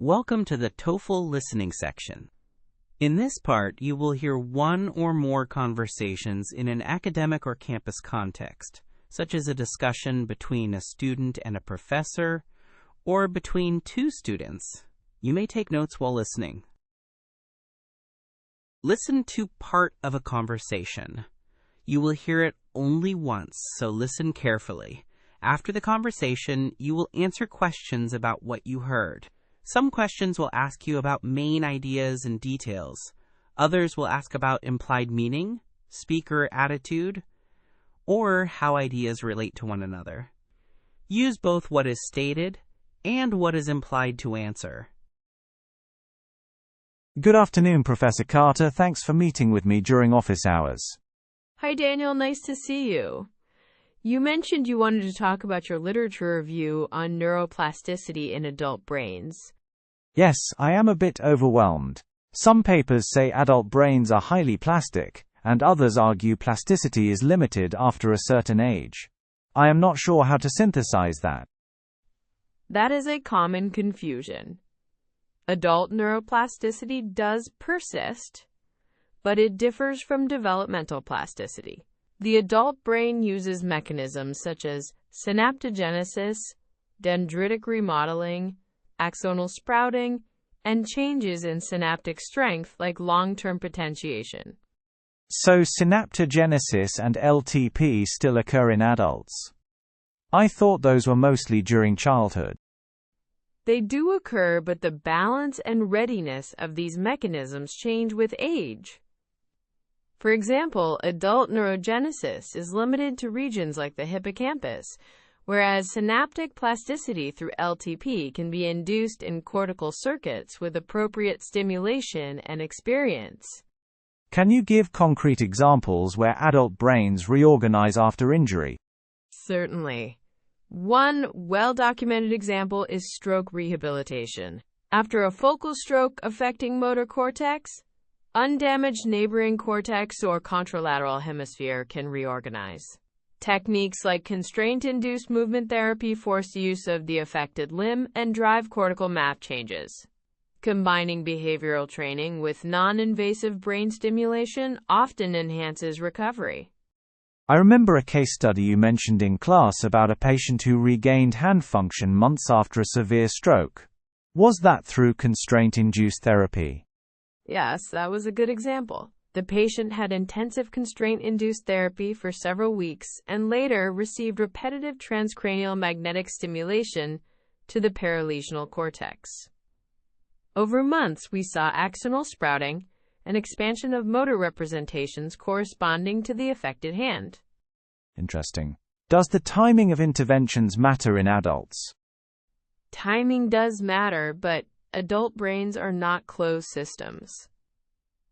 Welcome to the TOEFL Listening section. In this part, you will hear one or more conversations in an academic or campus context, such as a discussion between a student and a professor, or between two students. You may take notes while listening. Listen to part of a conversation. You will hear it only once, so listen carefully. After the conversation, you will answer questions about what you heard. Some questions will ask you about main ideas and details. Others will ask about implied meaning, speaker attitude, or how ideas relate to one another. Use both what is stated and what is implied to answer. Good afternoon, Professor Carter. Thanks for meeting with me during office hours. Hi, Daniel. Nice to see you. You mentioned you wanted to talk about your literature review on neuroplasticity in adult brains. Yes, I am a bit overwhelmed. Some papers say adult brains are highly plastic, and others argue plasticity is limited after a certain age. I am not sure how to synthesize that. That is a common confusion. Adult neuroplasticity does persist, but it differs from developmental plasticity. The adult brain uses mechanisms such as synaptogenesis, dendritic remodeling, axonal sprouting, and changes in synaptic strength like long-term potentiation. So synaptogenesis and LTP still occur in adults? I thought those were mostly during childhood. They do occur, but the balance and readiness of these mechanisms change with age. For example, adult neurogenesis is limited to regions like the hippocampus, whereas synaptic plasticity through LTP can be induced in cortical circuits with appropriate stimulation and experience. Can you give concrete examples where adult brains reorganize after injury? Certainly. One well-documented example is stroke rehabilitation. After a focal stroke affecting motor cortex, undamaged neighboring cortex or contralateral hemisphere can reorganize. Techniques like constraint-induced movement therapy force use of the affected limb and drive cortical map changes. Combining behavioral training with non-invasive brain stimulation often enhances recovery. I remember a case study you mentioned in class about a patient who regained hand function months after a severe stroke. Was that through constraint-induced therapy? Yes, that was a good example. The patient had intensive constraint-induced therapy for several weeks and later received repetitive transcranial magnetic stimulation to the paralesional cortex. Over months, we saw axonal sprouting and expansion of motor representations corresponding to the affected hand. Interesting. Does the timing of interventions matter in adults? Timing does matter, but adult brains are not closed systems.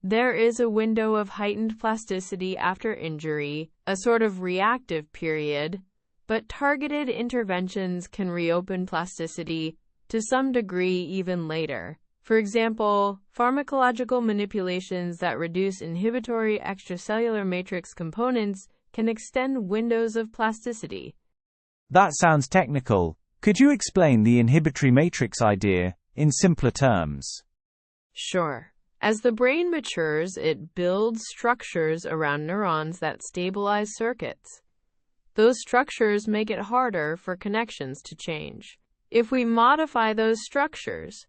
There is a window of heightened plasticity after injury, a sort of reactive period, but targeted interventions can reopen plasticity to some degree even later. For example, pharmacological manipulations that reduce inhibitory extracellular matrix components can extend windows of plasticity. That sounds technical. Could you explain the inhibitory matrix idea in simpler terms? Sure. As the brain matures, it builds structures around neurons that stabilize circuits. Those structures make it harder for connections to change. If we modify those structures,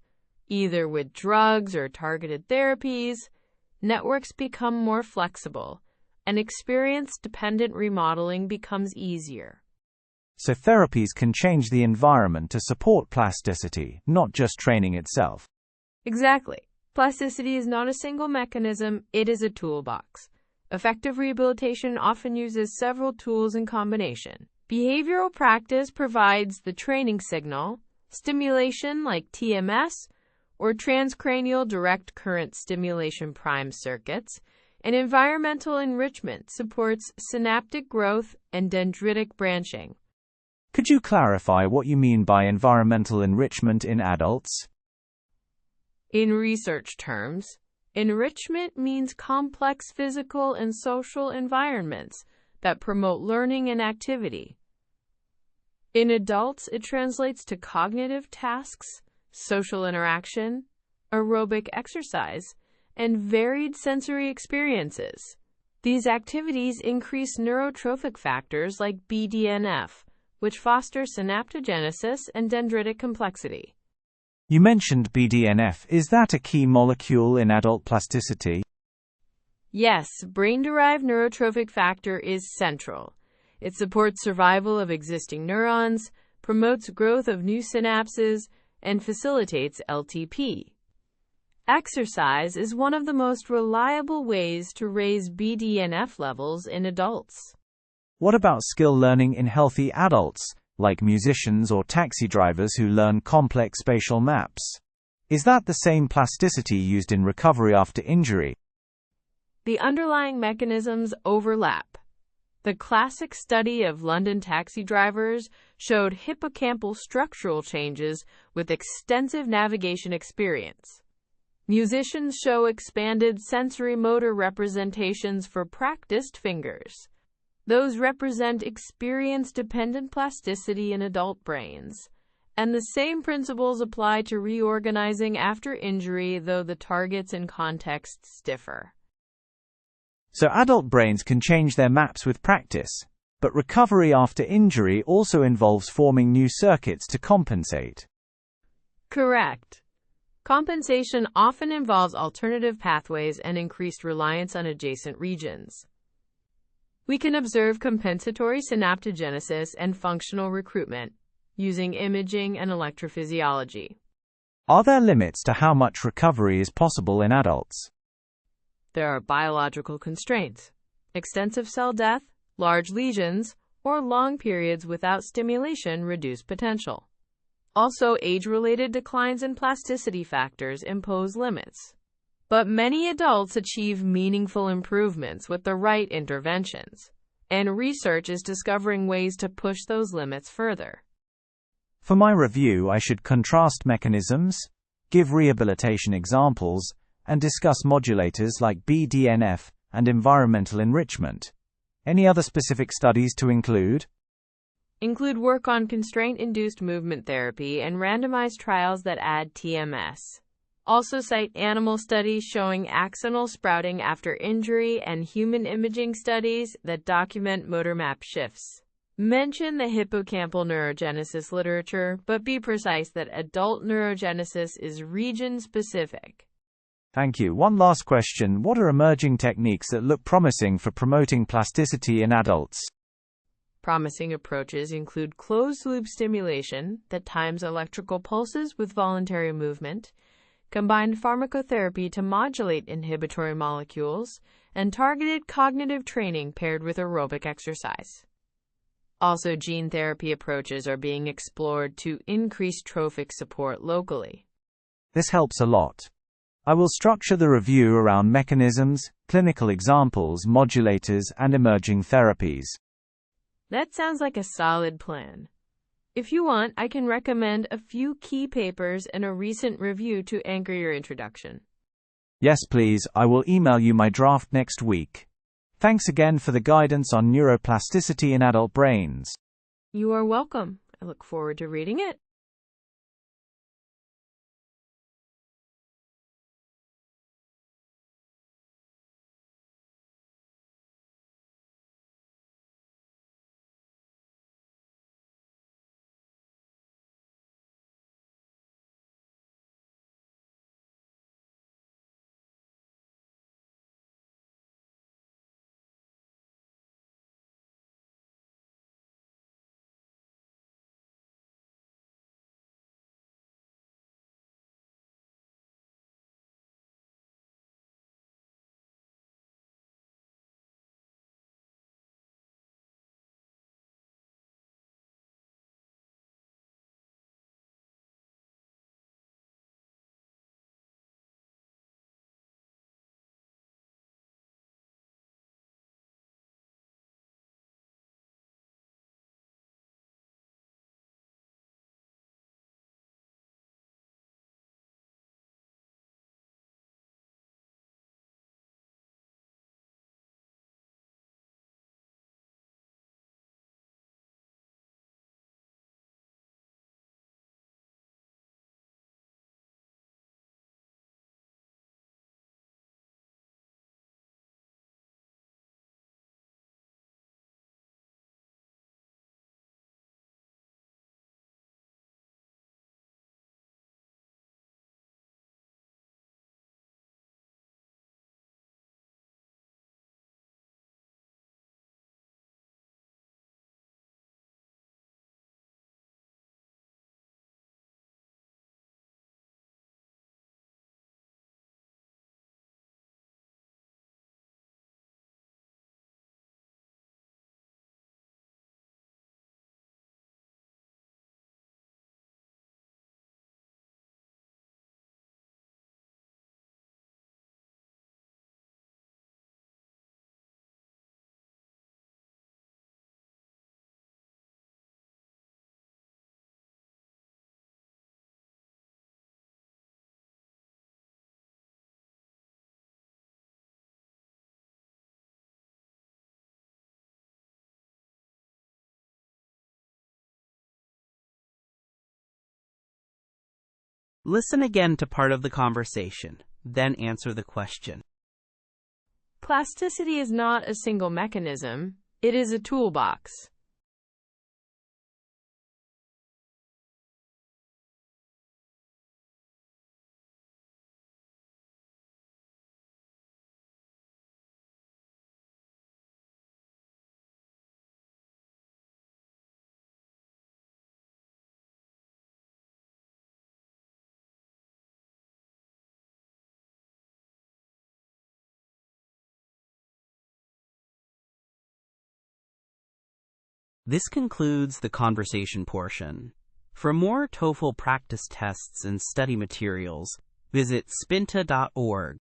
either with drugs or targeted therapies, networks become more flexible, and experience-dependent remodeling becomes easier. So therapies can change the environment to support plasticity, not just training itself. Exactly. Plasticity is not a single mechanism, it is a toolbox. Effective rehabilitation often uses several tools in combination. Behavioral practice provides the training signal, stimulation like TMS, or transcranial direct current stimulation prime circuits, and environmental enrichment supports synaptic growth and dendritic branching. Could you clarify what you mean by environmental enrichment in adults? In research terms, enrichment means complex physical and social environments that promote learning and activity. In adults, it translates to cognitive tasks social interaction, aerobic exercise, and varied sensory experiences. These activities increase neurotrophic factors like BDNF, which foster synaptogenesis and dendritic complexity. You mentioned BDNF. Is that a key molecule in adult plasticity? Yes, brain-derived neurotrophic factor is central. It supports survival of existing neurons, promotes growth of new synapses, and facilitates LTP. Exercise is one of the most reliable ways to raise BDNF levels in adults. What about skill learning in healthy adults, like musicians or taxi drivers who learn complex spatial maps? Is that the same plasticity used in recovery after injury? The underlying mechanisms overlap. The classic study of London taxi drivers showed hippocampal structural changes with extensive navigation experience. Musicians show expanded sensory motor representations for practiced fingers. Those represent experience-dependent plasticity in adult brains. And the same principles apply to reorganizing after injury, though the targets and contexts differ. So adult brains can change their maps with practice, but recovery after injury also involves forming new circuits to compensate. Correct. Compensation often involves alternative pathways and increased reliance on adjacent regions. We can observe compensatory synaptogenesis and functional recruitment using imaging and electrophysiology. Are there limits to how much recovery is possible in adults? There are biological constraints: extensive cell death, large lesions, or long periods without stimulation reduce potential. Also, age-related declines in plasticity factors impose limits. But many adults achieve meaningful improvements with the right interventions, and research is discovering ways to push those limits further. For my review, I should contrast mechanisms, give rehabilitation examples, and discuss modulators like BDNF and environmental enrichment. Any other specific studies to include? Include work on constraint-induced movement therapy and randomized trials that add TMS. Also cite animal studies showing axonal sprouting after injury and human imaging studies that document motor map shifts. Mention the hippocampal neurogenesis literature, but be precise that adult neurogenesis is region-specific. Thank you. One last question. What are emerging techniques that look promising for promoting plasticity in adults? Promising approaches include closed-loop stimulation that times electrical pulses with voluntary movement, combined pharmacotherapy to modulate inhibitory molecules, and targeted cognitive training paired with aerobic exercise. Also, gene therapy approaches are being explored to increase trophic support locally. This helps a lot. I will structure the review around mechanisms, clinical examples, modulators, and emerging therapies. That sounds like a solid plan. If you want, I can recommend a few key papers and a recent review to anchor your introduction. Yes, please. I will email you my draft next week. Thanks again for the guidance on neuroplasticity in adult brains. You are welcome. I look forward to reading it. Listen again to part of the conversation, then answer the question. Plasticity is not a single mechanism, it is a toolbox. This concludes the conversation portion. For more TOEFL practice tests and study materials, visit spinta.org.